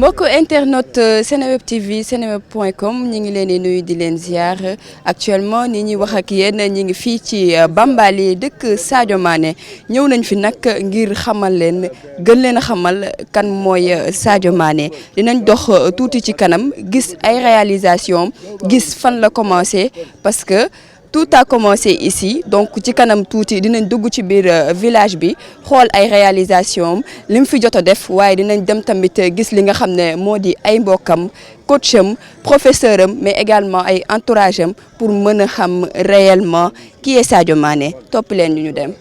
mbokk internet Seneweb TV seneweb.com ñi ngi leen di nuyu di leen ziar actuellement ni ñuy wax ak yéen ñi ngi fii ci Bambali dëkk Sadio Mané ñëw nañ fi nag ngir xamal leen gën leen a xamal kan mooy Sadio Mané dinañ dox tuuti ci kanam gis ay réalisation gis fan la commencé parce que tout a commencé ici donc ci kanam tuuti dinañ dugg ci biir village bi xool ay réalisation li mu fi jot a def waaye dinañ dem tamit gis li nga xam ne moo di ay mbokkam coach am professeur am mais également ay entourage am pour mën a xam réellement qui est Sadio Mané topp leen ñu dem.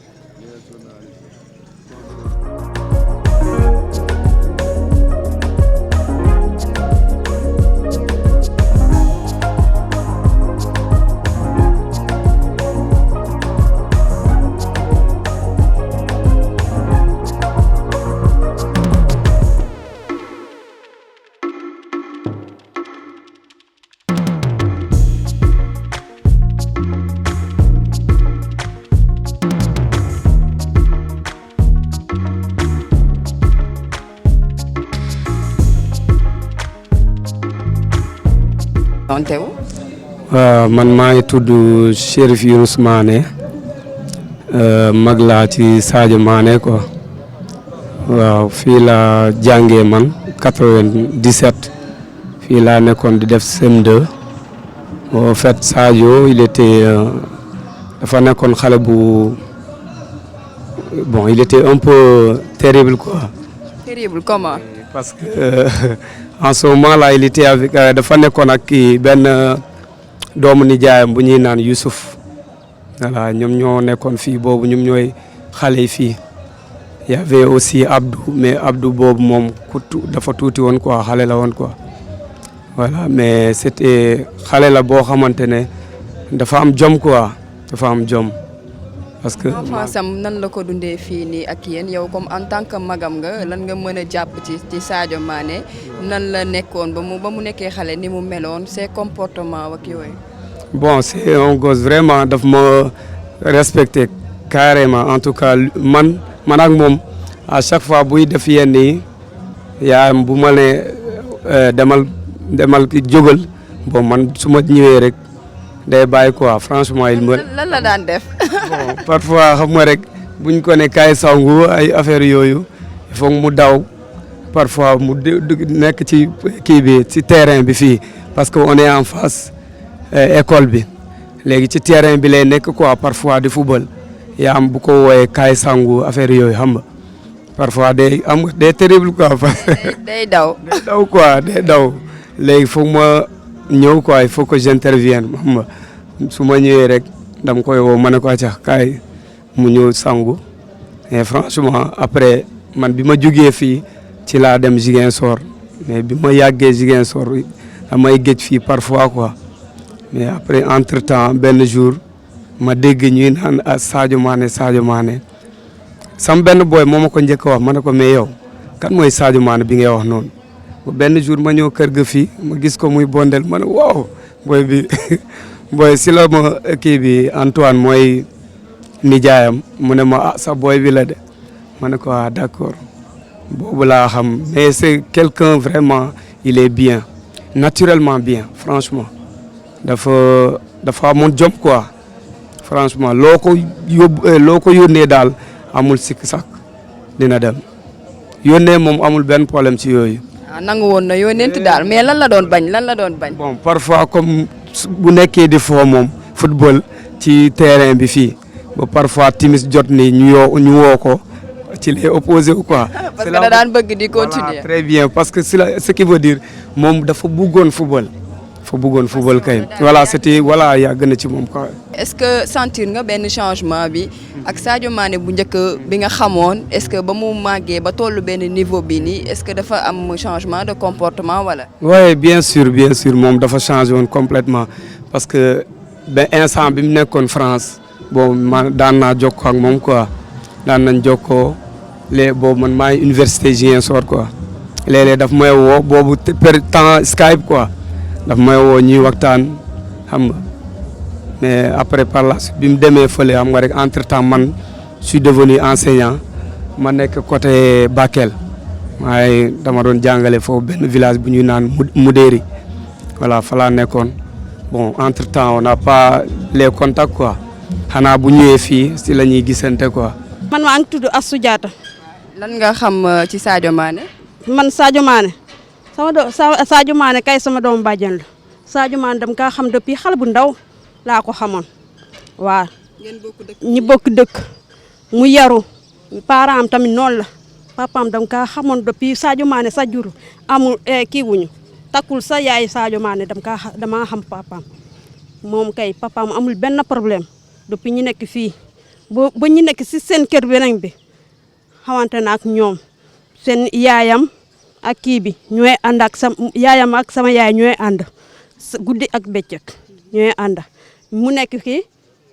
man maa ngi tudd Chérif Younous Mané mag laa ci Sadio Mané quoi waaw fii laa jàngee man 97 fii laa nekkoon di def CM2 en fait Sadio il était dafa nekkoon xale bu bon il était un peu terrible quoi. Terrible comment? Parce que en ce moment là il était avec dafa nekkoon ak kii benn doomu nijaayam bu ñuy naan Youssouf voilà ñoom ñoo nekkoon fii boobu ñoom ñooy xale yi fii y avait aussi Abdou mais Abdou boobu moom dafa tuuti woon quoi xale la woon quoi voilà mais c'était xale la boo xamante ne dafa am jom quoi dafa am jom. parce que enfance am nan la ko dundee fii nii ak yéen yow comme en tant que magam nga lan nga mën a jàpp ci Sadio Mané nan la nekkoon ba mu nekkee xale ni mu meloon ses comportements ak yooyu. bon c'est un gosse vraiment daf ma respecté carrément en tout cas man ak moom à chaque fois buy def yenn yi yaayam bu ma nee demal ki jógal bon man su ma ñëwee rek day bàyyi quoi franchement il me. lan la daan def. bon parfois xam nga rek buñ ko ne kaay sangu ay affaire yooyu il faut mu daw parfois mu nekk ci kii bi ci terrain bi fii parce que on est en face école bi léegi ci terrain bi lay nekk quoi parfois di football yaa am bu ko wooyee kaay sangu affaire yooyu xam nga parfois day terrible quoi. day daw quoi day daw léegi foog ma ñëw quoi il faut que j'intervienne xam nga su ma ñëwee rek. dama koy woo ma ne ko acca kaay mu ñëw sangu et franchement après man bi ma jugee fii ci laa dem Ziguinchor mais bi ma yàggee Ziguinchor damay géej fii parfois quoi mais après entre temps benn jour ma dégg ñuy naan Sadio Mané sam benn boy moo ma ko njëkk a wax ma ne ko mais yow kan mooy Sadio Mané bi ngay wax noonu benn jour ma ñëw kër ga fii ma gis ko muy bondel ma ne waaw boy bi. boy si la ma kii bi Antoine mooy nijaayam mu ne ma sa boy bi la de ma ne ko d'accord boobu laa xam mais c'est quelqu'un vraiment il est bien naturellement bien franchement dafa amoon jom quoi franchement loo ko yónnee daal amul sikk sak dina dem yónnee moom amul benn problème ci yooyu. nangu woon na yónneent daal mais lan la doon bañ. bon parfois comme. bu nekkee di foo moom football ci terrain bi fii ba parfois timis jot ni ñu woo ko ci les opposés quoi. parce que da daan bëgg di continuer. voilà très bien parce que ce qui veut dire moom dafa bëggoon football kay. voilà c'était voilà yàgg na ci moom quoi. est-ce que sentir nga benn changement bi ak Sadio Mané bu njëkk bi nga xamoon est-ce que ba mu màggee ba tollu benn niveau bi nii est-ce que dafa am changement de comportement wala. oui bien sûr moom dafa changé woon complètement parce que ba instant bi mu nekkoon France bon man daan naa jokkoo ak moom quoi daan nañ jokkoo boobu man maa ngi université Ziguinchor quoi léeg-léeg daf may woo boobu temps Skype quoi daf may woo ñuy waxtaan xam nga. mais après par la suite bi mu demee fële xam nga rek entre temps man je suis devenu enseignant ma nekk côté Bakel waaye dama doon jàngale foofu benn village bu ñuy naan Mudéeri voilà fa laa nekkoon bon entre temps on n'a pas les contacts quoi xanaa bu ñëwee fii si la ñuy gisante quoi. man maa ngi tudd Astou Diatta. lan nga xam ci Sadio Mané. man Sadio Mané Sadio Mané kay sama doomu bàjjen la Sadio Mané dama kaa xam depuis xale bu ndaw laa ko xamoon waaw. ñi bokk dëkk mu yaru parents am tamit noonu la papaam dama kaa xamoon depuis Sadio Mané sa jur amul kii wuñu takkul sa yaay Sadio Mané damaa xam papaam moom kay papaam amul benn problème depuis ñu nekk fii ba ñu nekk si seen kër beneen bi xamante na ak ñoom seen yaayam ak kii bi ñooy ànd ak yaayam ak sama yaay ñooy ànd guddi ak bëccëg ñooy ànd mu nekk fii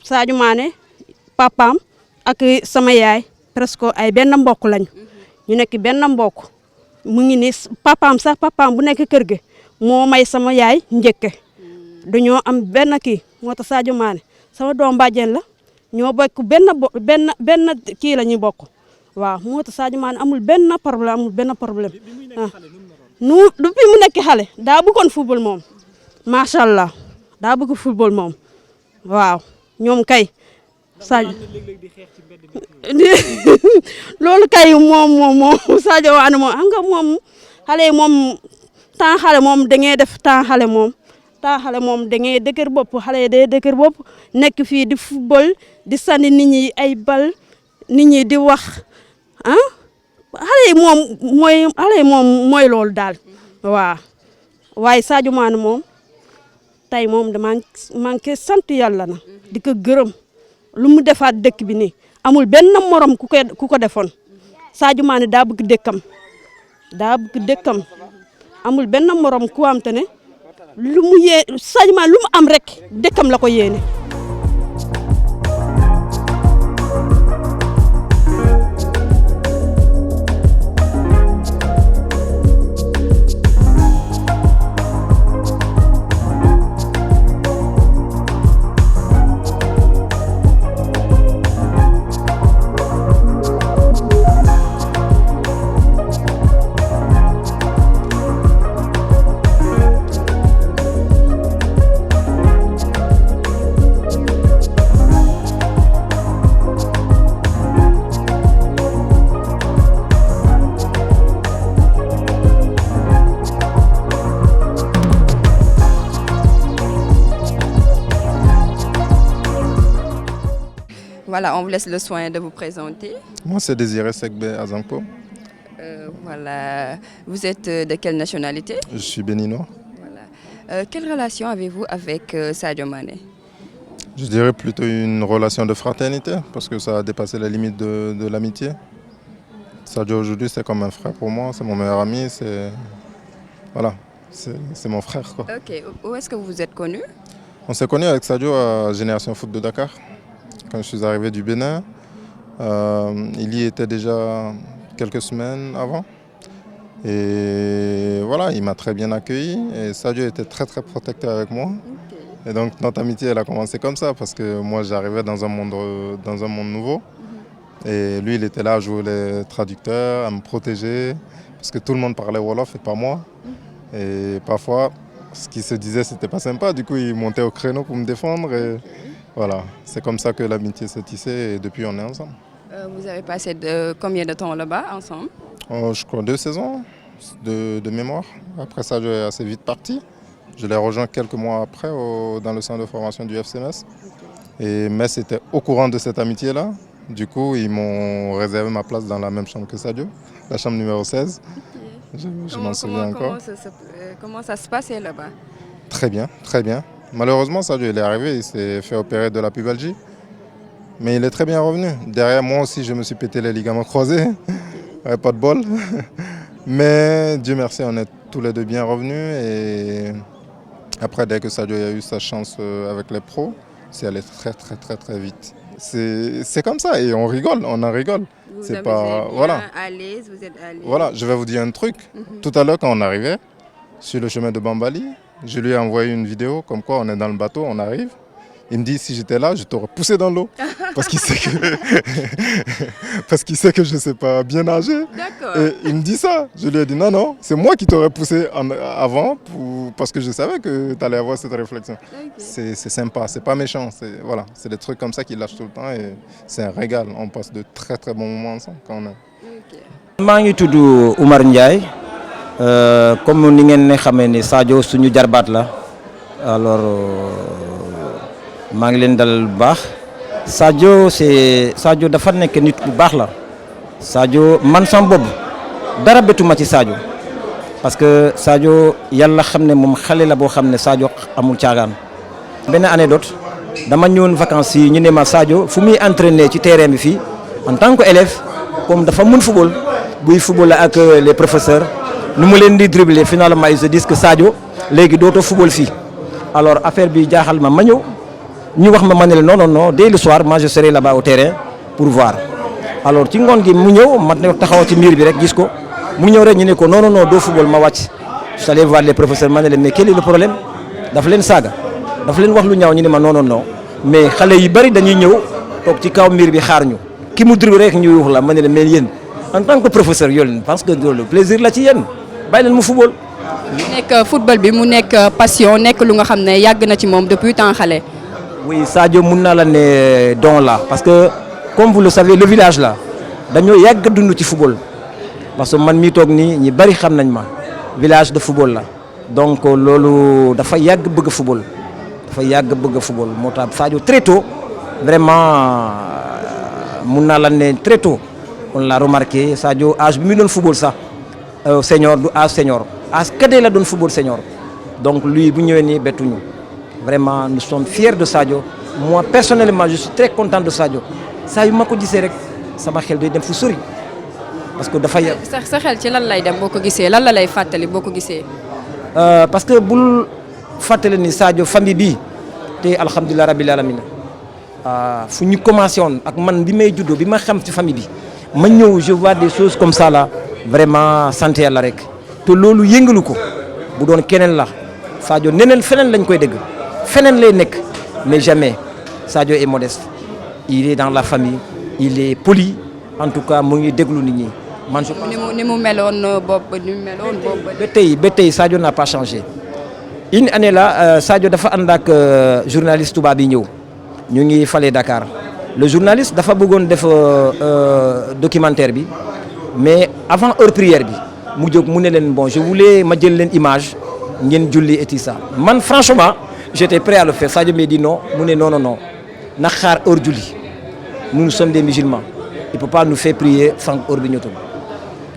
Sadio Mané papaam ak sama yaay presque ay benn mbokk lañu ñu nekk benn mbokk mu ngi ni papaam bu nekk kër gi moo may sama yaay njëkke dañoo am benn kii moo tax Sadio Mané sama doom bàjjen la ñoo bokk benn kii la ñuy bokk waaw moo tax Sadio Mané amul benn problème depuis mu nekk xale daa bëggoon football moom macha allah daa bëgg football moom waaw ñoom kay Sadio loolu kay moom Sadio Mané moom xam nga moom xale yi moom temps xale moom da ngay def temps xale moom da ngay dëgër bopp xale yi day dëgër bopp nekk fii di football di sànni nit ñi ay bal nit ñi di wax xale yi moom mooy loolu daal waaw waaye Sadio Mané moom tey moom maa ngi koy sant yàlla na di ko gërëm lu mu defaat dëkk bi nii amul benn morom ku ko defoon Sadio Mané daa bëgg dëkkam amul benn morom ku am te ne Sadio Mané lu mu am rek dëkkam la ko yéene. Voilà, on vous laisse le soin de vous présenter. Moi, c'est Désiré Sekbe Azangpo. Voilà, vous êtes de quelle nationalité? Je suis béninois. Voilà. Quelle relation avez-vous avec Sadio Mané? Je dirais plutôt une relation de fraternité, parce que ça a dépassé les limites de l'amitié. Sadio, aujourd'hui, c'est comme un frère pour moi, c'est mon meilleur ami, voilà, c'est mon frère, quoi. Ok, où est-ce que vous vous êtes connus? On s'est connus avec Sadio à Génération Foot de Dakar. Quand je suis arrivé du Bénin, il y était déjà quelques semaines avant. Et voilà, il m'a très bien accueilli. Et Sadio était très très protecteur avec moi. Okay. Et donc notre amitié elle a commencé comme ça, parce que moi j'arrivais dans un monde nouveau. Et lui il était là à jouer les traducteurs, à me protéger, parce que tout le monde parlait Wolof et pas moi. Et parfois, ce qui se disait c'était pas sympa, du coup il montait au créneau pour me défendre. Et voilà, c'est comme ça que l'amitié s'est tissée et depuis on est ensemble. Vous avez passé combien de temps là-bas ensemble? Je crois 2 saisons de mémoire. Après ça, je suis assez vite parti. Je l'ai rejoint quelques mois après dans le centre de formation du FC Metz. Et Metz était au courant de cette amitié-là. Du coup, ils m'ont réservé ma place dans la même chambre que Sadio, la chambre numéro 16. Okay. Je m'en souviens encore. Comment ça se passait là-bas? Très bien, très bien. Malheureusement, Sadio il est arrivé, il s'est fait opérer de la pubalgie. Mais il est très bien revenu. Derrière moi aussi, je me suis pété les ligaments croisés. Ouais, pas de bol. Mais Dieu merci, on est tous les deux bien revenus. Et après, dès que Sadio a eu sa chance avec les pros, c'est allé très très très très vite. C'est comme ça et on rigole, on en rigole. C'est pas voilà. À l'aise, vous êtes à l'aise. Voilà, je vais vous dire un truc. Tout à l'heure, quand on arrivait sur le chemin de Bambali, je lui ai envoyé une vidéo comme quoi on est dans le bateau, on arrive. Il me dit, si j'étais là, je t'aurais poussé dans l'eau. Parce qu'il sait que parce qu'il sait que je ne sais pas bien nager. Et il me dit ça. Je lui ai dit, non, non, c'est moi qui t'aurais poussé avant parce que je savais que tu allais avoir cette réflexion. C'est sympa, c'est pas méchant. Voilà, c'est des trucs comme ça qu'il lâche tout le temps et c'est un régal. On passe de très très bons moments ensemble quand on est. maa ngi tudd Oumar Ndiaye comme ni ngeen ne xamee ne Sadio suñu jarbaat la alors maa ngi leen dalal bu baax Sadio dafa nekk nit bu baax la Sadio man sama bopp dara betuma ci Sadio parce que Sadio yàlla xam ne moom xale la boo xam ne Sadio amul caagaan. benn anecdote dama ñëwoon vacances yi ñu ne ma Sadio fu muy entraîner ci terrain bi fii en tant que élève comme dafa mën football buy football ak les professeurs nu mu leen di dribbler finalement ils se disent que Sadio léegi dootoo football fii alors affaire bi jaaxal ma ñëw ñu wax ma ne la non non non dès le soir moi je serai là-bas au terrain pour voir alors ci ngoon gi mu ñëw ma taxaw ci mur bi rek gis ko mu ñëw rek ñu ne ko non non non doo football ma wàcc je suis allé voir les professeurs ma ne leen mais quel est le problème dafa leen saaga dafa leen wax lu ñaaw ñu ne ma non non non mais xale yi bari dañuy ñëw toog ci kaw mur bi xaar ñu ki mu dribble rek ñu wax la ma ne leen mais yéen en tant que professeur yow parce que loolu plaisir la ci yéen bàyyi leen mu football. mu nekk football bi mu nekk passion nekk lu nga xam ne yàgg na ci moom depuis temps xale. oui Sadio mun naa la ne don la parce que comme vous le savez le village là dañoo yàgg dund ci football parce que man mii toog nii ñi bari xam nañ ma village de football la donc loolu dafa yàgg bëgg football dafa yàgg bëgg football moo tax Sadio très tôt vraiment mun naa la ne très tôt on l'a remarqué Sadio âge bi mu doon football sax senior du âge senior âge cadet la doon football senior donc lui bu ñëwee nii bettuñu vraiment nous sommes fiers de Sadio moi personnellement je suis très content de Sadio saa yu ma ko gisee rek sama xel day dem fu sori parce que dafa sa xel ci lan lay dem boo ko gisee lan la lay fàttali boo ko gisee. parce que bul fàttali ni Sadio famille bi te alhamdulilah rabbil alamin fu ñu commencé woon ak man bi may juddoo bi ma xam ci famille bi ma ñëw je vois des choses comme ça là vraiment sant yàlla rek te loolu yëngalu ko bu doon keneen la Sadio neneen feneen lañ koy dégg feneen lay nekk mais jamais Sadio est modeste il est dans la famille il est poli en tout cas mu ngi déglu nit ñi man je pense ni mu meloon boobu ni mu meloon boobu. ba tey Sadio n'a pas changé une année là Sadio dafa ànd ak journaliste tubaab yi ñëw ñu ngi fale Dakar le journaliste dafa bëggoon def documentaire bi mais avant heure prière bi mu jóg mu ne leen bon je voulais ma jël leen image ngeen julli et tout ça man franchement j'étais prêt à le faire Sadio me dit non mu ne non non non na xaar heure julli nous sommes des musulmans il peut pas nous faire prier sans heure bi ñëwatul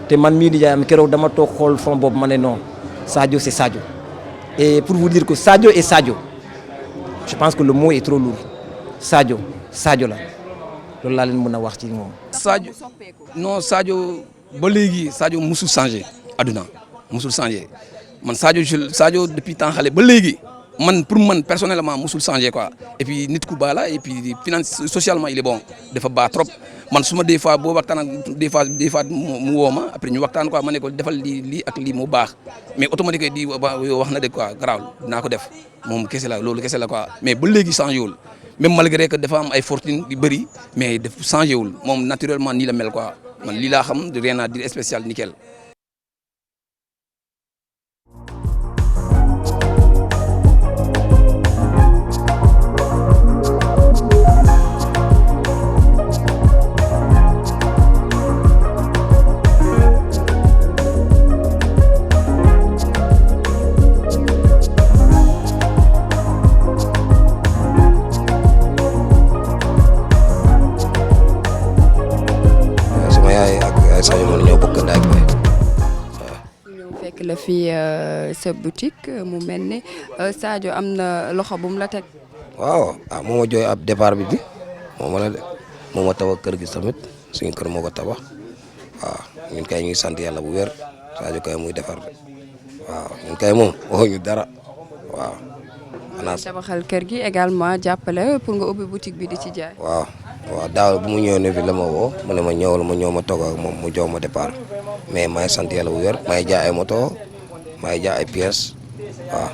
te man mii di jaay am keroog dama toog xool fond boobu ma ne non Sadio c'est Sadio et pour vous dire que Sadio est Sadio je pense que le mot est trop lourd Sadio la loolu laa leen mën a wax ci moom. Sadio non Sadio ba léegi Sadio musul changé aduna musul changé man Sadio depuis temps xale ba léegi man pour man personnellement musul changé quoi et puis nit ku baax la et puis socialement il est bon dafa baax trop man su ma des fois boo waxtaan ak des fois mu woo ma après ñu waxtaan quoi ma ne ko defal lii ak lii mu baax mais automatiquement di wax na dëgg quoi garaawul dinaa ko def moom kese la loolu kese la quoi mais ba léegi changé wul. même malgré que dafa am ay fortune yu bëri mais daf changé wul moom naturellement nii la mel quoi man lii laa xam rien à dire spécial nickel. la fi sa boutique mu mel ne Sadio am na loxo bu mu la teg. waaw moo ma jooy ab départ bi moo ma tabax kër gi tamit suñu kër moo ko tabax waaw ñun kay ñu ngi sant yàlla bu wér Sadio kay muy defar waaw ñun kay moom waxuñu dara waaw. tabaxal kër gi également jàppale pour nga ubbi boutique bi di ci jaay. waaw daaw bu mu ñëwee ne fi la ma woo mu ne ma ñëwal ma ñëw ma toog ak moom mu jox ma départ mais maa ngi sant yàlla bu wér maa ngi jaay ay moto maa ngi jaay ay pièces waaw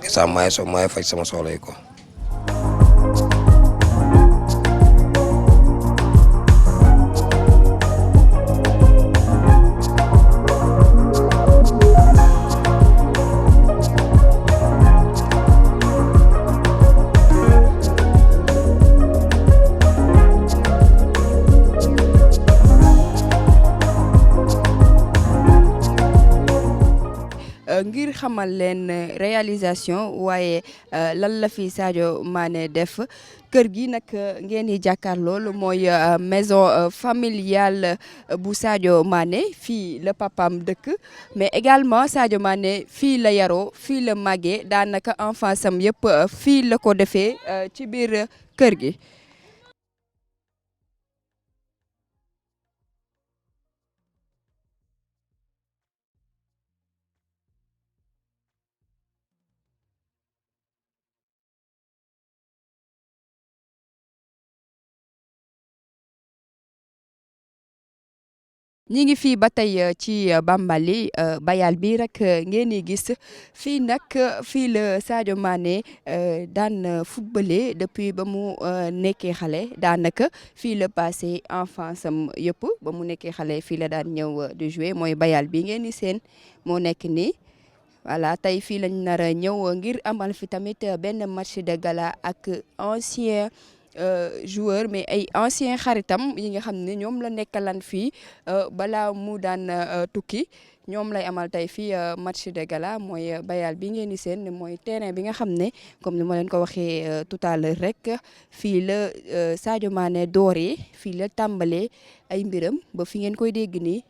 et ça maa ngi faj sama soxla yi ko. ngir xamal leen réalisation waaye lan la fi Sadio Mané def kër gi nag ngeen di jàkkaarloo mooy maison familiale bu Sadio Mané fii la papam dëkk mais également Sadio Mané fii la yaroo fii la màggee daanaka enfance am yëpp fii la ko defee ci biir kër gi. ñi ngi fii ba tey ci Bambali bayal bi rek ngeen di gis fii nag fii la Sadio Mané daan footballé depuis ba mu nekkee xale daanaka fii la passé enfance am yëpp ba mu nekkee xale fii la daan ñëw di jouer mooy bayal bi ngeen di seen moo nekk nii voilà tey fii lañ nar a ñëw ngir amal fi tamit benn match de gala ak ancien joueur mais ay ancien xaritam yi nga xam ne ñoom la nekkalan fii balaa mu daan tukki ñoom lay amal tey fii match de gala mooy bayal bi ngeen di seen mooy terrain bi nga xam ne comme ni ma leen ko waxee tout à l'heure rek fii la Sadio Mané dooree fii la tàmbalee ay mbiram ba fi ngeen koy dégg nii.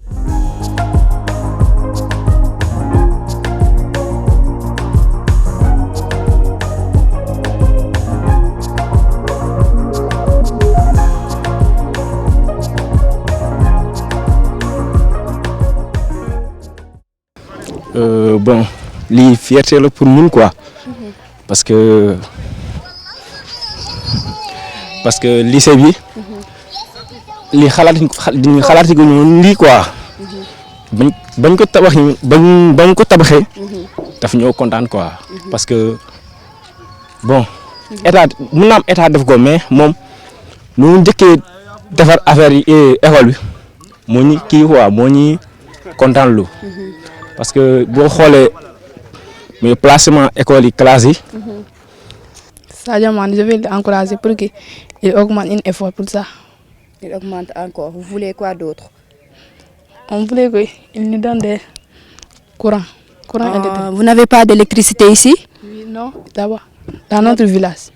Bon lii fierté la pour ñun quoi parce que lycée bi lii xalaati ko ñoon lii quoi bañ ko tabax bañ ko tabaxee daf ñoo kontaan quoi parce que bon état mën na am état def ko mais moom nu njëkkee defar affaire yi école bi moo ñi kii quoi moo ñi kontaan lu parce que boo xoolee mais placement école yi classe yi. Sadio Mané je vais l'encourager pour qu'il augmente un effort pour ça. Il augmente encore. Vous voulez quoi d'autre? On voulait qu'il nous donne des courants. Vous n'avez pas d'électricité ici? Oui, non, d'abord dans notre village.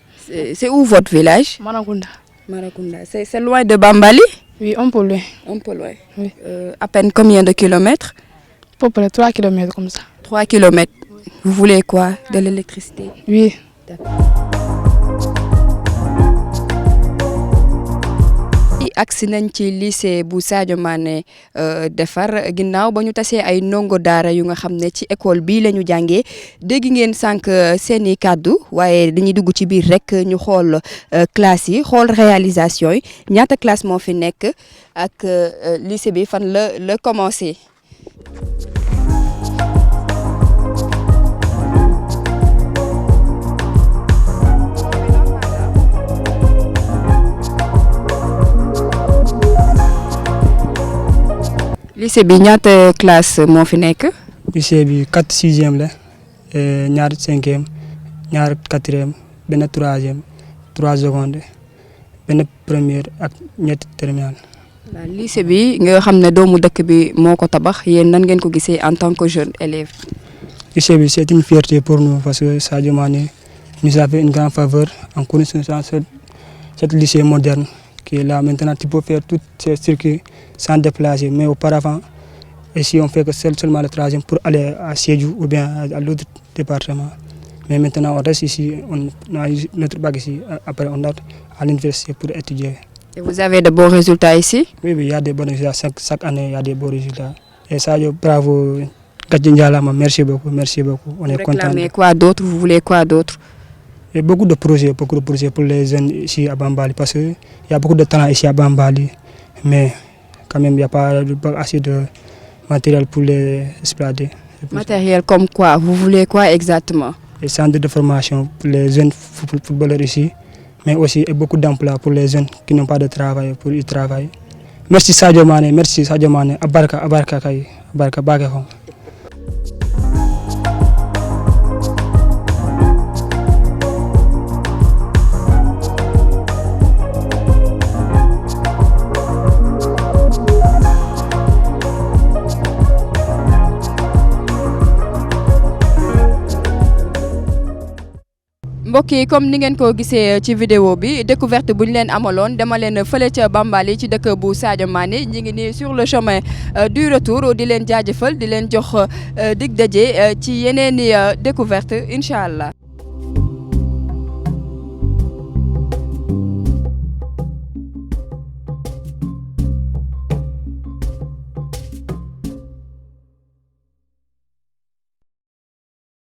C'est où votre village? Marakunda. Marakunda. C'est loin de Bambali? Oui, un peu loin. Un peu loin. Oui. À peine combien de kilomètres? À peu près 3 kilomètres comme ça. 3 kilomètres. Vous voulez quoi? De l'électricité? Oui. agsi nañ ci lycée bu Sadio Mané defar ginnaaw ba ñu tasee ay ndongo daara yu nga xam ne ci école bii la ñu jàngee dégg ngeen sànq seeni kàddu waaye dañuy dugg ci biir rek ñu xool classe yi xool réalisation yi ñaata classe moo fi nekk ak lycée bi fan la commencé. lycée bi ñaata classe moo fi nekk. lycée bi 4 6e la ñaar 5e ñaar 4e benn 3e 3 seconde benn première ak ñetti terminale. waaw lycée bi nga xam ne doomu dëkk bi moo ko tabax yéen nan ngeen ko gisee en tant que jeune élève. lycée bi c'est une fierté pour nous parce que Sadio Mané nous a fait une grande faveur en connaissant cette lycée moderne qui est là maintenant. Tu peux faire tous ces circuits sans déplacer, mais auparavant ici on fait que seulement le troisième pour aller à Sédhiou ou bien à l'autre département. Mais maintenant on reste ici, on a notre bac ici, après on a à l'université pour étudier. Et vous avez de bons résultats ici? Oui, il y a des bons résultats. Chaque année, il y a des bons résultats. Et ça, bravo. Merci beaucoup, merci beaucoup. On est content. Vous réclamez quoi d'autre? Vous voulez quoi d'autre? Et beaucoup de projets pour les jeunes ici à Bambali. Parce qu'il y a beaucoup de talent ici à Bambali. Mais quand même, il n'y a pas assez de matériel pour les exploiter. Matériel comme quoi? Vous voulez quoi exactement? Les centres de formation pour les jeunes footballeurs ici. Mais aussi beaucoup d'emplois pour les jeunes qui n'ont pas de travail, pour y travailler. Merci Sadio Mané, merci Sadio Mané. Abarka kay, abarka bagako. mbokk yi comme ni ngeen ko gisee ci vidéo bi découverte bu ñu leen amaloon dama leen fële ca Bambali ci dëkk bu Sadio Mané ñi ngi nii sur le chemin du retour di leen jaajëfal di leen jox dig daje ci yeneeni découverte incha allah.